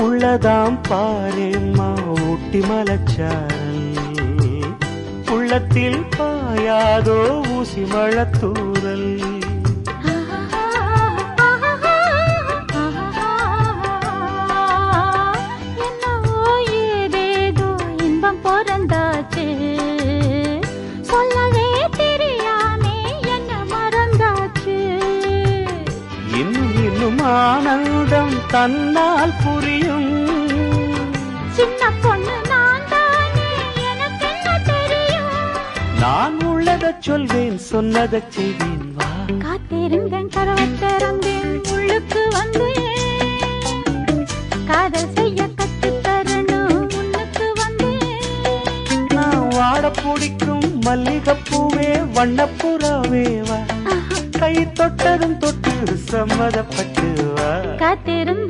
உள்ளதாம் பாரேம்மா ஊட்டி மலச்சாரல் உள்ளத்தில் பாயாதோ ஊசி மழத்தூரல் ஆனந்தம் தன்னால் புரியும் சின்ன பொண்ணு நான் தானே எனக்கு என்ன தெரியும் நான் உள்ளதை சொல்வேன் சொன்னதை செய்வேன் வா காத்திருந்தேன் கதவை திறந்தேன் உள்ளுக்கு வந்தேன் காதல் செய்ய கற்றுத் தரணும் உள்ளுக்கு வந்தேன் நான் வாட பிடிக்கும் மல்லிகைப்பூவே வண்ணப்புறாவே வா கை தொட்டதும் தொட்டு சம்மதப்பட்டு வா காத்திருந்த